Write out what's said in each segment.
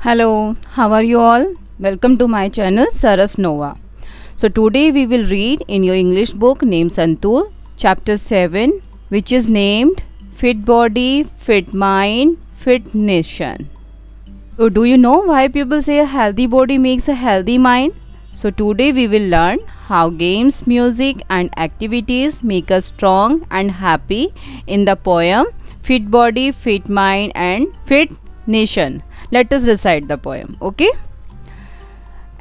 Hello, how are you all? Welcome to my channel Saras Nova. So today we will read in your English book named Santur, chapter 7, which is named Fit Body, Fit Mind, Fit Nation. So do you know why people say a healthy body makes a healthy mind? So today we will learn how games, music and activities make us strong and happy in the poem Fit Body, Fit Mind and Fit Nation. Let us recite the poem, okay?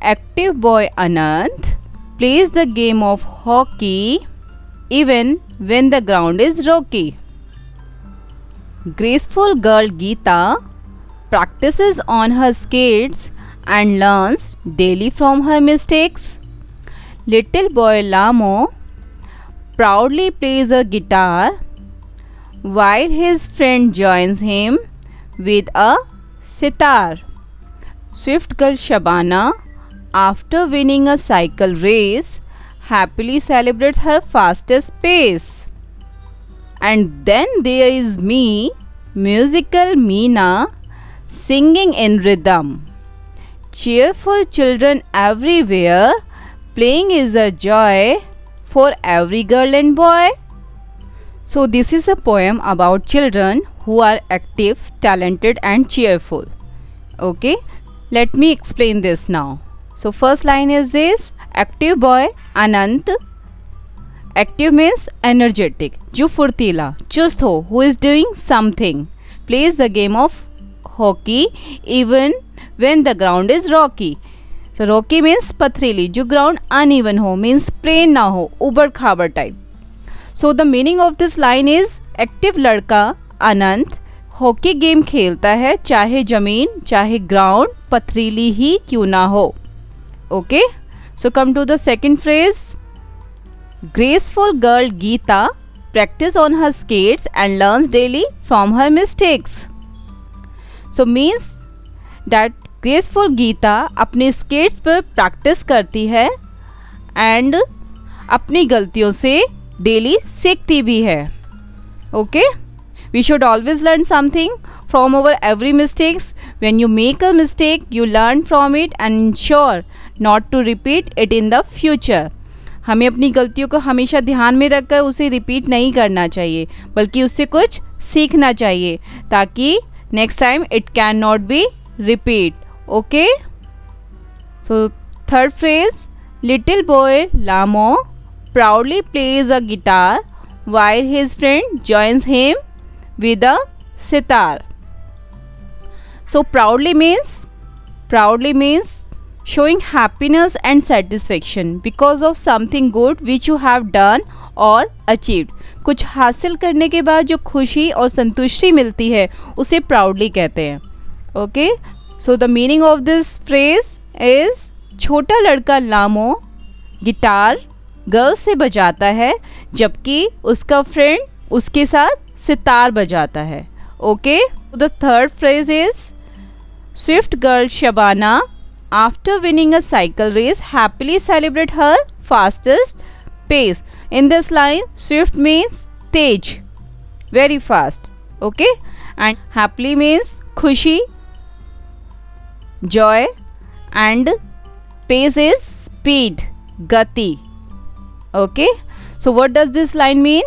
Active boy Anant plays the game of hockey even when the ground is rocky. Graceful girl Geeta practices on her skates and learns daily from her mistakes. Little boy Lamo proudly plays a guitar while his friend joins him with a sitar. Swift girl Shabana, after winning a cycle race, happily celebrates her fastest pace. And then there is me, musical Meena, singing in rhythm. Cheerful children everywhere, playing is a joy for every girl and boy. So this is a poem about children who are active, talented and cheerful. Okay, let me explain this now. So first line is this: active boy Anant. Active means energetic, जो फुर्तीला, चुस्त हो, who is doing something, plays the game of hockey even when the ground is rocky. So rocky means पथरीली, जो ground uneven हो, means plain ना हो, उबड़ खाबड़ type. So the meaning of this line is active लड़का अनंत hockey game खेलता है, चाहे जमीन चाहे ग्राउंड पथरीली ही क्यों ना हो. Okay, so come to the second phrase. Graceful girl Geeta practice on her skates and learns daily from her mistakes. So means that graceful Geeta अपने स्केट्स पर प्रैक्टिस करती है एंड अपनी गलतियों से डेली सीखती भी है. Okay, we should always learn something from our every mistakes. When you make a mistake, you learn from it and ensure not to repeat it in the future. हमें अपनी गलतियों को हमेशा ध्यान में रखकर उसे रिपीट नहीं करना चाहिए, बल्कि उससे कुछ सीखना चाहिए ताकि next time it can not be repeat. Okay, so third phrase. Little boy लामो proudly plays a guitar while his friend joins him with a sitar. So proudly means showing happiness and satisfaction because of something good which you have done or achieved. कुछ हासिल करने के बाद जो खुशी और संतुष्टि मिलती है उसे proudly कहते हैं. Okay, so the meaning of this phrase is छोटा लड़का लामो गिटार गर्ल से बजाता है जबकि उसका फ्रेंड उसके साथ सितार बजाता है. Okay, the third phrase is swift girl Shabana after winning a cycle race happily celebrate her fastest pace. In this line swift means तेज, very fast. Okay, and happily means खुशी, joy and pace is speed, गति. Okay, so what does this line mean?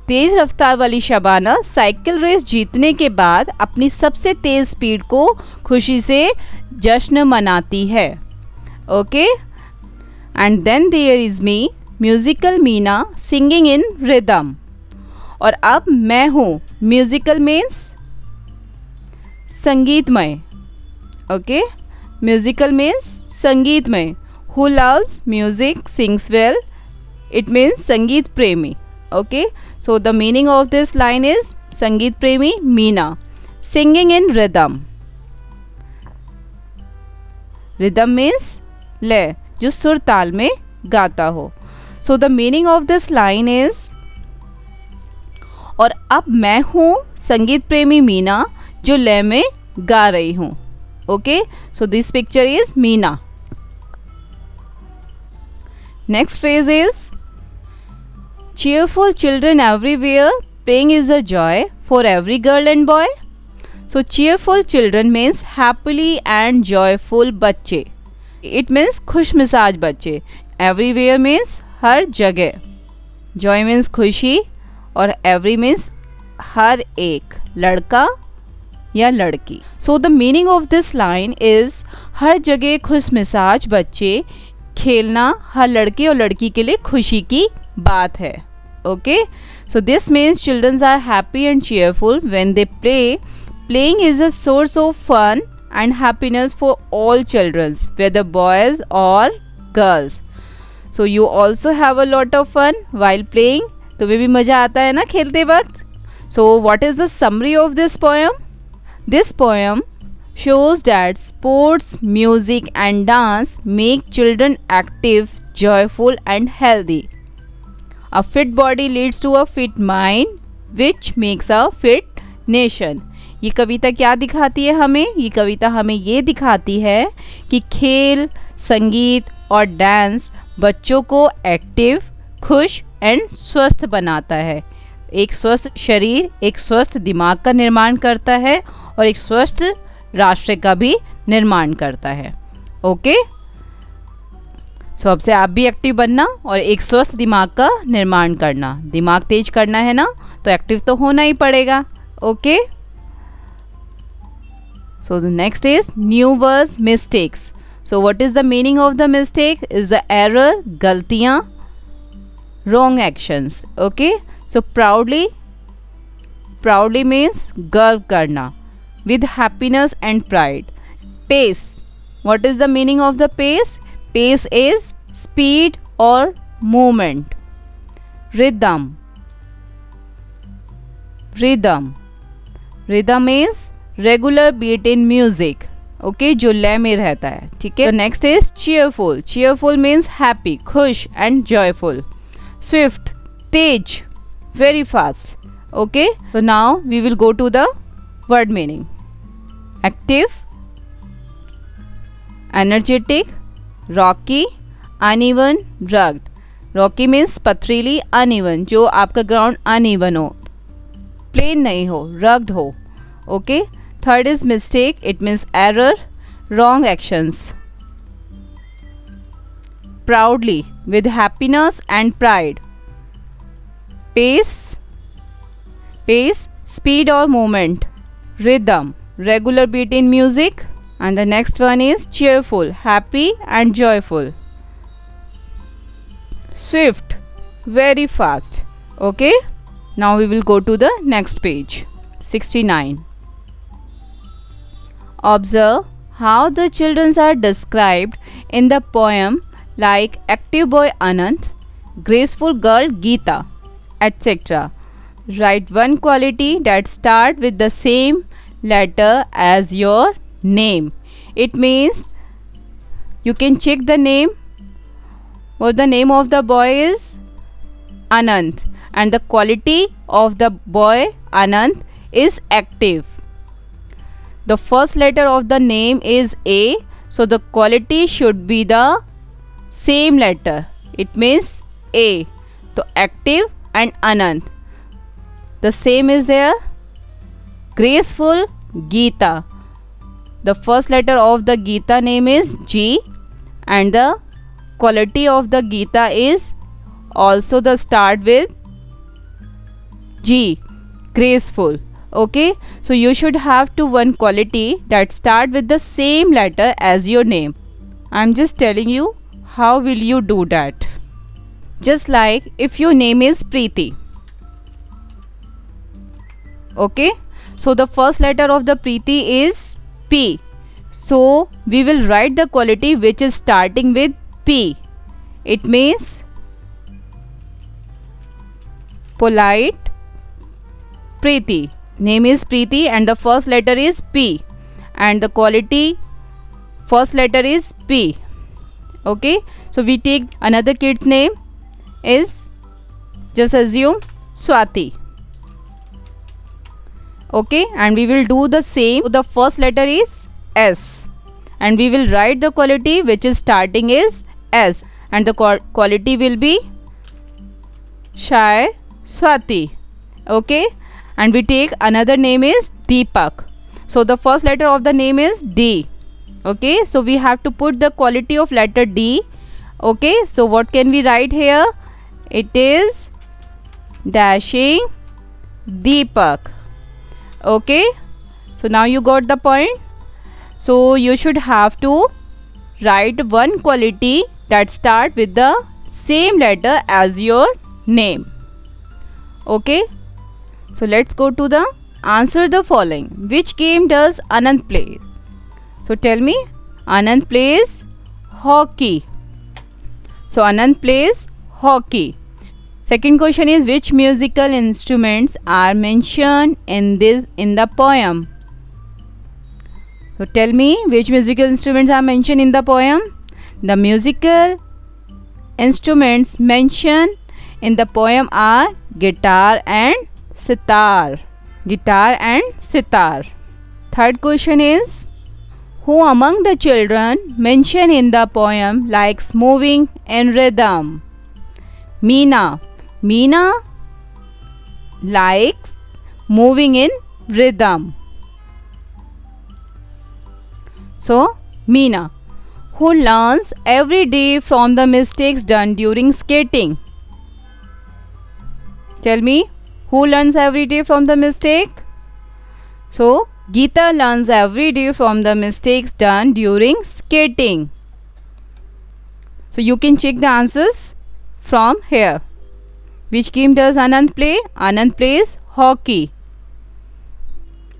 तेज रफ्तार वाली Shabana cycle race जीतने के बाद अपनी सबसे तेज स्पीड को खुशी से जश्न मनाती है. Okay, and then there is me musical Meena singing in rhythm. और अब मैं हूँ, म्यूजिकल मीन्स संगीतमय. ओके, म्यूजिकल मीन्स संगीतमय. Who loves music sings well, it means संगीत प्रेमी. Okay, so the meaning of this line is संगीत प्रेमी Meena singing in rhythm. Rhythm means लय, जो सुर ताल में गाता हो. So the meaning of this line is और अब मैं हूँ संगीत प्रेमी मीना जो लय में गा रही हूँ. Okay, so this picture is Meena. Next phrase is cheerful children everywhere, playing is a joy for every girl and boy. So cheerful children means happily and joyful बच्चे. It means खुश मिजाज बच्चे. Everywhere means हर जगह. Joy means खुशी और every means हर एक, लड़का या लड़की. So the meaning of this line is हर जगह खुश मिजाज बच्चे, खेलना हर लड़के और लड़की के लिए खुशी की बात है. Okay, so this means children are happy and cheerful when they play. Playing is a source of fun and happiness for all children, whether boys or girls. So you also have a lot of fun while playing. तुम्हें भी मज़ा आता है ना खेलते वक्त. So what is the summary of this poem? This poem shows that sports, music and dance make children active, joyful and healthy. A fit body leads to a fit mind, which makes a fit nation. ये कविता क्या दिखाती है हमें? ये कविता हमें ये दिखाती है कि खेल, संगीत और डांस बच्चों को एक्टिव, खुश एंड स्वस्थ बनाता है. एक स्वस्थ शरीर, एक स्वस्थ दिमाग का निर्माण करता है और एक स्वस्थ राष्ट्र का भी निर्माण करता है. ओके, सो अब से आप भी एक्टिव बनना और एक स्वस्थ दिमाग का निर्माण करना. दिमाग तेज करना है ना, तो एक्टिव तो होना ही पड़ेगा. Okay, so the next is new words mistakes. So what is the meaning of the mistake? Is the error, गलतियाँ, wrong actions. Okay, so proudly means गर्व करना, with happiness and pride. Pace, what is the meaning of the pace? Pace is speed or movement. Rhythm is regular beat in music. Okay, जो लय में रहता है. ठीक है. Next is cheerful means happy, खुश एंड जॉयफुल. स्विफ्ट, तेज, very fast. Okay, so now we will go to the word meaning. Active, energetic, rocky, uneven, rugged. Rocky means पथरीली, uneven जो आपका ग्राउंड uneven हो, प्लेन नहीं हो, rugged हो. Okay. Third is mistake. It means error, wrong actions. Proudly, with happiness and pride. Pace, speed or movement. Rhythm, regular beat in music. And the next one is cheerful, happy and joyful. Swift, very fast. Okay. Now we will go to the next page. 69. Observe how the children are described in the poem, like active boy Anant, graceful girl Geeta, etc. Write one quality that start with the same letter as your name. It means you can check the name. What the name of the boy is? Anant, and the quality of the boy Anant is active. The first letter of the name is A, so the quality should be the same letter. It means A. So active and Anant, the same is there. Graceful, Geeta. The first letter of the Geeta name is G, and the quality of the Geeta is also the start with G. Graceful. Okay, so you should have to one quality that start with the same letter as your name. I'm just telling you how will you do that. Just like if your name is Preeti. Okay, so the first letter of the Preeti is P. So we will write the quality which is starting with P. It means polite, Preeti. Name is Preeti and the first letter is P, and the quality first letter is P. Okay, so we take another kid's name is, just assume, Swati. Okay, and we will do the same. So the first letter is S, and we will write the quality which is starting is S, and the quality will be shy Swati. Okay, and we take another name is Deepak. So the first letter of the name is D. Okay, so we have to put the quality of letter D. Okay, so what can we write here? It is dashing Deepak. Okay, so now you got the point. So you should have to write one quality that start with the same letter as your name. Okay, so let's go to the answer the following. Which game does Anand play? So tell me. Anand plays hockey. So Anand plays hockey. Second question is, which musical instruments are mentioned in the poem? So tell me, which musical instruments are mentioned in the poem? The musical instruments mentioned in the poem are guitar and sitar. Guitar and sitar. Third question is, who among the children mentioned in the poem likes moving in rhythm? Meena. Meena likes moving in rhythm. So, Meena, who learns every day from the mistakes done during skating? Tell me, who learns every day from the mistake? So, Geeta learns every day from the mistakes done during skating. So, you can check the answers from here. Which game does Anand play? Anand plays hockey.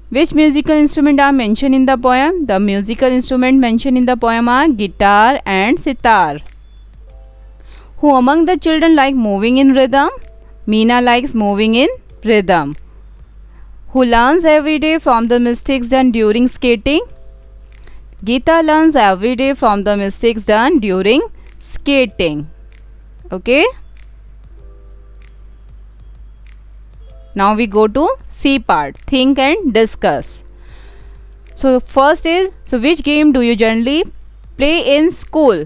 Which musical instrument are mentioned in the poem? The musical instrument mentioned in the poem are guitar and sitar. Who among the children like moving in rhythm? Meena likes moving in rhythm. Who learns every day from the mistakes done during skating? Geeta learns every day from the mistakes done during skating. Okay. Now we go to C part, think and discuss. So first is, so which game do you generally play in school?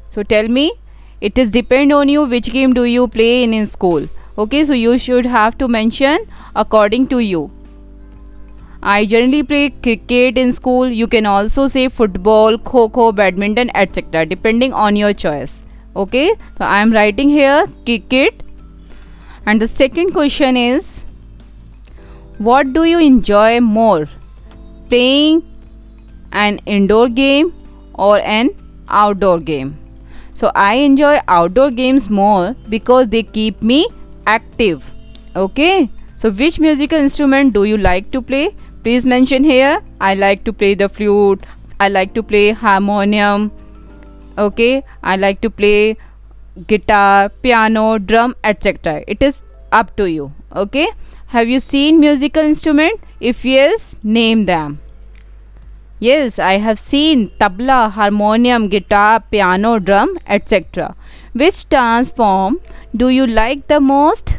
So tell me, it is depend on you which game do you play in school. Okay, so you should have to mention according to you. I generally play cricket in school. You can also say football, kho-kho, badminton, etc. depending on your choice. Okay, so I am writing here cricket. And the second question is, what do you enjoy more? Playing an indoor game or an outdoor game? So I enjoy outdoor games more because they keep me active. Okay, so which musical instrument do you like to play? Please mention here. I like to play the flute, I like to play harmonium. Okay, I like to play guitar, piano, drum, etc. It is up to you. Okay, have you seen musical instrument? If yes, name them. Yes, I have seen tabla, harmonium, guitar, piano, drum, etc. Which dance form do you like the most?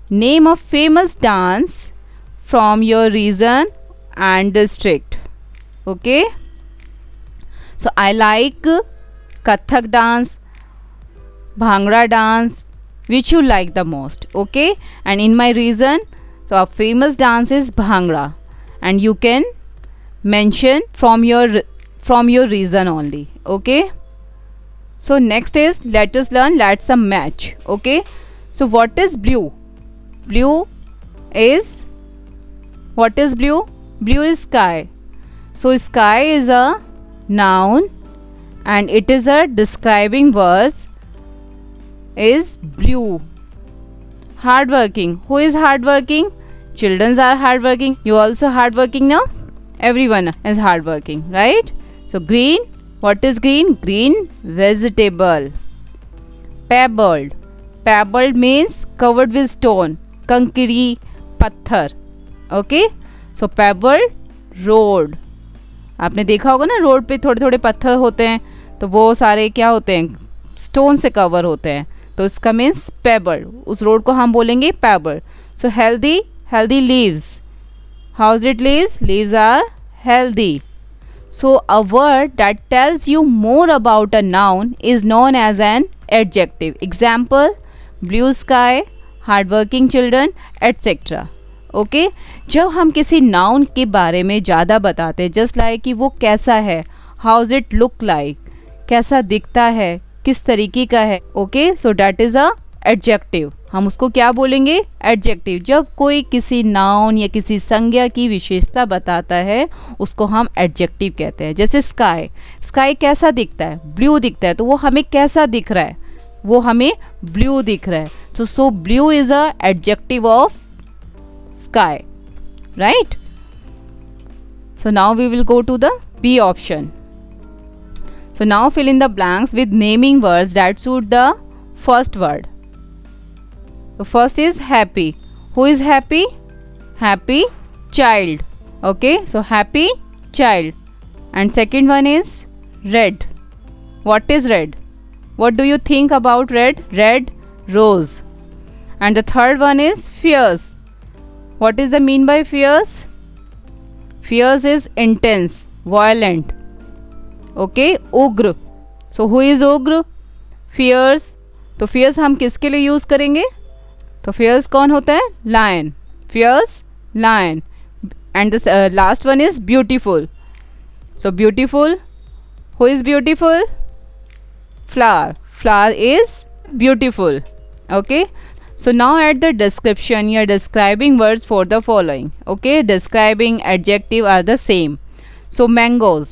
Name a famous dance from your region and district. Okay, so I like Kathak dance, Bhangra dance. Which you like the most? Okay, and in my region, so a famous dance is Bhangra, and you can mention from your region only. Okay, so next is, let us learn let's some match. Okay, so what is blue? Blue is, what is blue? Blue is sky. So sky is a noun and it is a describing words is blue. Hardworking. Who is hardworking? Children are hardworking. You also hardworking now? Everyone is hardworking, right? So green. What is green? Green vegetable. Pebbled. Pebbled means covered with stone. Kankiri, patthar. Okay. So pebbled road. आपने देखा होगा ना road पे थोड़े थोड़े पत्थर होते हैं तो वो सारे क्या होते हैं? स्टोन से कवर होते हैं. तो इसका मीन्स पेबल. उस रोड को हम बोलेंगे pebble. So healthy. Healthy leaves. How is it leaves? Leaves are healthy. So a word that tells you more about a noun is known as an adjective. Example, blue sky, hardworking children, etc. Okay जब हम किसी noun के बारे में ज़्यादा बताते हैं, just like कि वो कैसा है, हाउज इट लुक लाइक, कैसा दिखता है, किस तरीके का है, okay so that is a adjective. हम उसको क्या बोलेंगे? एडजेक्टिव। जब कोई किसी नाउन या किसी संज्ञा की विशेषता बताता है उसको हम एडजेक्टिव कहते हैं। जैसे स्काई, स्काई कैसा दिखता है? ब्लू दिखता है, तो वो हमें कैसा दिख रहा है? वो हमें ब्लू दिख रहा है। सो blue is a adjective of sky, right? So now we will go to the B option. So now fill in the blanks with naming words that suit the first word. So first is happy. Who is happy? Happy child. Okay, so happy child. And second one is red. What is red? What do you think about red? Red rose. And the third one is fierce. What is the mean by fierce? Fierce is intense, violent. Okay, उग्र. So who is उग्र? Fierce. तो fierce हम किसके लिए use करेंगे? तो fierce कौन होता है? Lion. Fierce lion. And the last one is beautiful. So beautiful. Who is beautiful? Flower. Flower is beautiful. Okay. So now at the description you are describing words for the following. Okay, describing adjective are the same. So mangoes.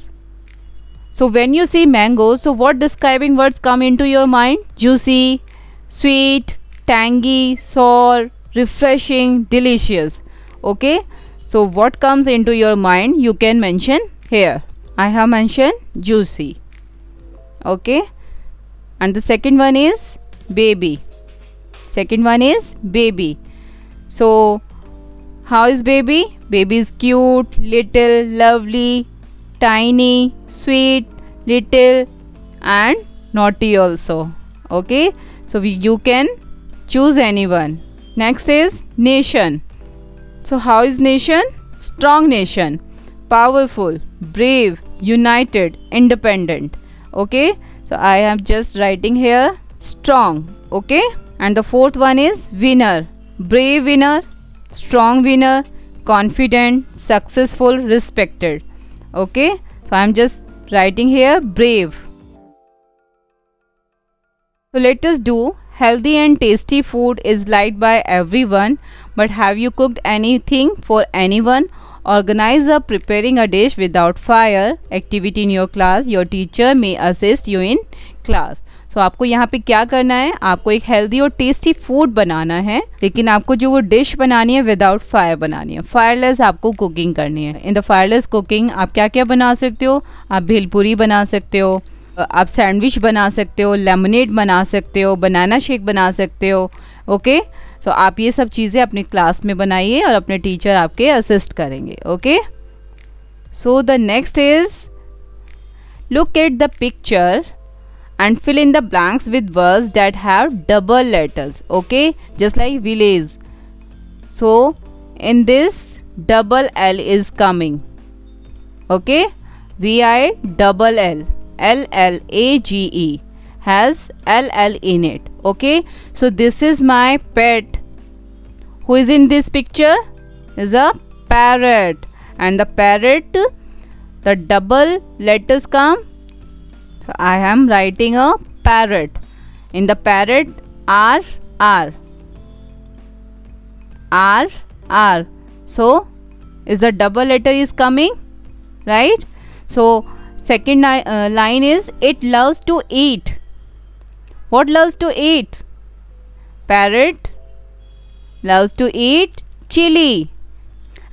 So when you see mangoes, so what describing words come into your mind? Juicy, sweet, tangy, sour, refreshing, delicious. Okay, so what comes into your mind you can mention here. I have mentioned juicy. Okay, and the second one is baby. Second one is baby. So how is baby? Baby is cute, little, lovely, tiny, sweet, little and naughty also. Okay, so you can choose anyone. Next is nation. So how is nation? Strong nation, powerful, brave, united, independent. Okay, so I am just writing here strong. Okay, and the fourth one is winner. Brave winner, strong winner, confident, successful, respected. Okay, so I am just writing here brave. So let us do healthy and tasty food is liked by everyone, but have you cooked anything for anyone? Organize a preparing a dish without fire activity in your class. Your teacher may assist you in class. तो आपको यहाँ पे क्या करना है? आपको एक healthy और टेस्टी फूड बनाना है, लेकिन आपको जो वो डिश बनानी है विदाउट फायर बनानी है, फायरलेस आपको कुकिंग करनी है। इन द फायरलेस कुकिंग आप क्या क्या बना सकते हो? आप भेलपुरी बना सकते हो, आप सैंडविच बना सकते हो, लेमनेड बना सकते हो, बनाना शेक बना सकते हो। ओके, सो आप ये सब चीज़ें अपनी क्लास में बनाइए और अपने टीचर आपके असिस्ट करेंगे। Okay, so the next is look at the picture and fill in the blanks with words that have double letters. Okay, just like village. So in this double L is coming. Okay, VILL LLAGE has LL in it. Okay, so this is my pet. Who is in this picture? Is a parrot, and the parrot, the double letters come. So I am writing a parrot. In the parrot R R R R. So is the double letter is coming, right? So second line is it loves to eat. What loves to eat? Parrot loves to eat chili,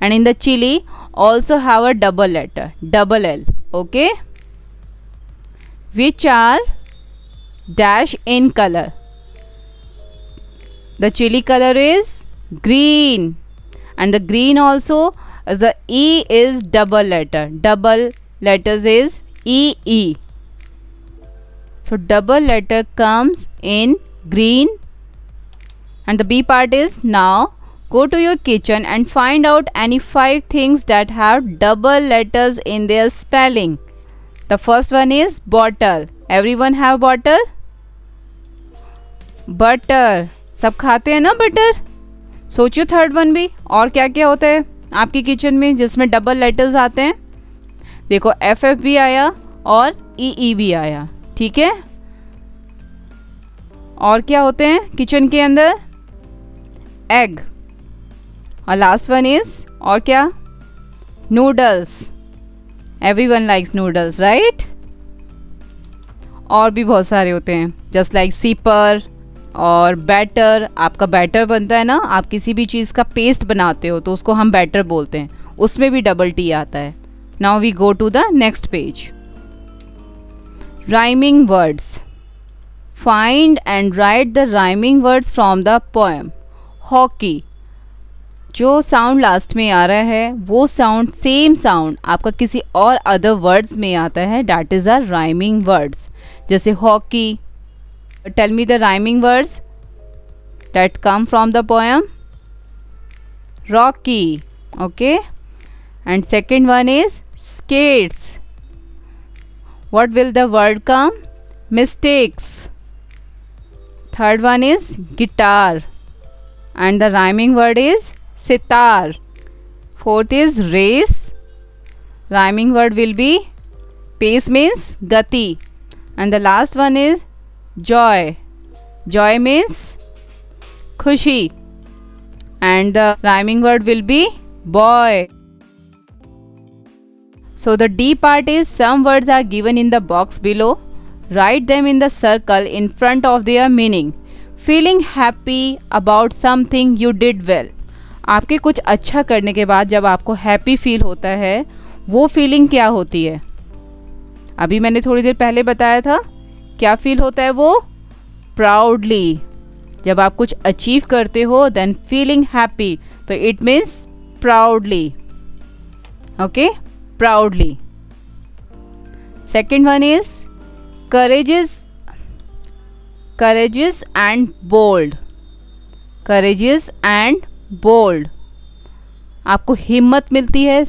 and in the chili also have a double letter, double L. Okay, which are dash in color. The chili color is green, and the green also the E is double letter, double letters is EE. So double letter comes in green. And the B part is now go to your kitchen and find out any 5 things that have double letters in their spelling. The first one is bottle. Everyone have bottle? Butter. सब खाते हैं ना butter? सोचियो third one भी, और क्या क्या होता है आपकी किचन में जिसमें डबल लेटर्स आते हैं। देखो एफ एफ भी आया और ई ई भी आया, ठीक है। और क्या होते हैं किचन के अंदर, एग, और लास्ट वन इज और क्या, noodles. Everyone likes noodles, right. और भी बहुत सारे होते हैं जस्ट लाइक सीपर और बैटर। आपका बैटर बनता है ना, आप किसी भी चीज़ का पेस्ट बनाते हो तो उसको हम बैटर बोलते हैं, उसमें भी डबल टी आता है। Now we go to the next page. Rhyming words, find and write the rhyming words from the poem. Hockey, जो साउंड लास्ट में आ रहा है वो साउंड, सेम साउंड आपका किसी और अदर वर्ड्स में आता है, that is a rhyming words. जैसे hockey, tell me the rhyming words that come from the poem. Rocky, okay. And second one is skates, what will the word come, mistakes. Third one is guitar and the rhyming word is sitar. Fourth is race, rhyming word will be pace means gati. And the last one is joy, joy means khushi, and the rhyming word will be boy. So the D part is some words are given in the box below, write them in the circle in front of their meaning. Feeling happy about something you did well, आपके कुछ अच्छा करने के बाद जब आपको happy feel होता है वो फीलिंग क्या होती है, अभी मैंने थोड़ी देर पहले बताया था क्या फील होता है वो, प्राउडली। जब आप कुछ अचीव करते हो देन फीलिंग हैप्पी, तो it means proudly, okay, proudly. Second one is courageous, courageous and bold, courageous and bold, आपको हिम्मत मिलती है,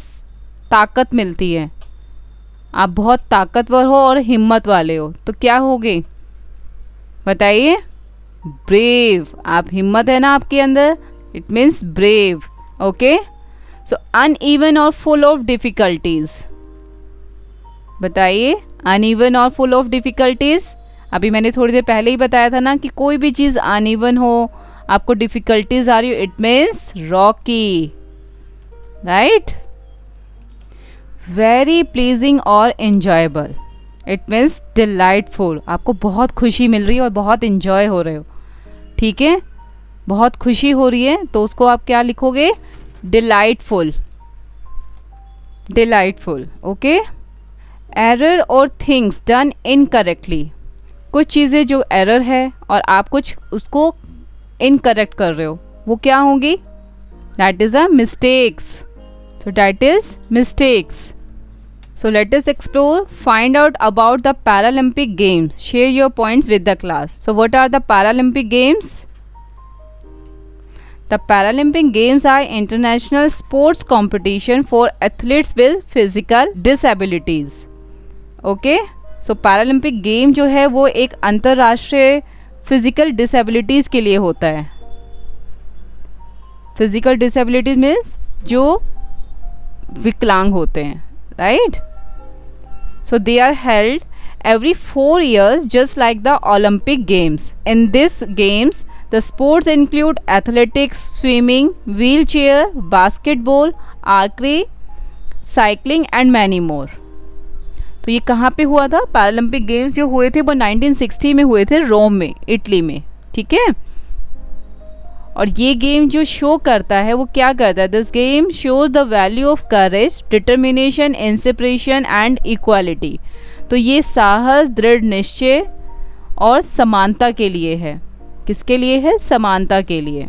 ताकत मिलती है, आप बहुत ताकतवर हो और हिम्मत वाले हो तो क्या होगे बताइए, ब्रेव। आप हिम्मत है ना आपके अंदर, it means brave, okay. So uneven और फुल ऑफ डिफ़िकल्टीज, बताइए अनइवन और फुल ऑफ डिफ़िकल्टीज। अभी मैंने थोड़ी देर पहले ही बताया था ना कि कोई भी चीज़ अनइवन हो, आपको डिफ़िकल्टीज आ रही हो, it means Rocky, right. Very pleasing और एन्जॉयबल, इट मीन्स डिलाइटफुल, आपको बहुत खुशी मिल रही है और बहुत इन्जॉय हो रहे हो, ठीक है। बहुत खुशी हो रही है तो उसको आप क्या लिखोगे, डिलाइटफुल, डिलाइटफुल, ओके। एरर और थिंग्स डन इनकरेक्टली, कुछ चीज़ें जो एरर है और आप कुछ उसको इनकरेक्ट कर रहे हो वो क्या होंगी, that is a mistakes, so that is mistakes. So let us explore, find out about the Paralympic games, share your points with the class. So what are the Paralympic games? The Paralympic games are international sports competition for athletes with physical disabilities, okay. So Paralympic game जो है वो एक अंतर्राष्ट्रीय physical disabilities के लिए होता है। Physical disabilities means जो विकलांग होते हैं, right. So they are held every 4 years just like the Olympic Games. In these games, the sports include athletics, swimming, wheelchair, basketball, archery, cycling and many more. तो ये कहाँ पे हुआ था? पैरालंपिक गेम्स जो हुए थे वो 1960 में हुए थे रोम में, इटली में, ठीक है। और ये गेम जो शो करता है वो क्या करता है? This game shows the value of courage, determination, inspiration and equality. तो ये साहस, दृढ़ निश्चय और समानता के लिए है। किसके लिए है? समानता के लिए।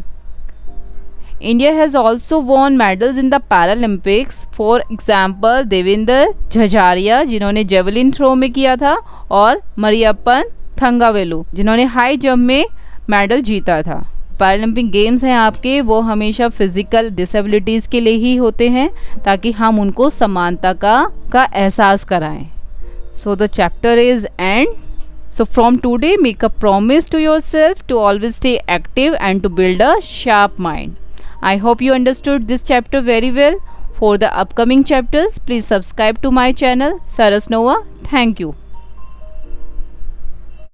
India has also won medals in the Paralympics. For example Devendra Jhajharia जिन्होंने जेवलिन थ्रो में किया था, और मरियप्पन थंगावेलु जिन्होंने हाई जंप में मेडल जीता था। पैरालंपिक गेम्स हैं आपके, वो हमेशा फिजिकल डिसेबिलिटीज़ के लिए ही होते हैं ताकि हम उनको समानता का एहसास कराएं। So the chapter is end. So from today make a promise to yourself to always stay active and to build a sharp mind. I hope you understood this chapter very well. For the upcoming chapters, please subscribe to my channel Saras Nova. Thank you.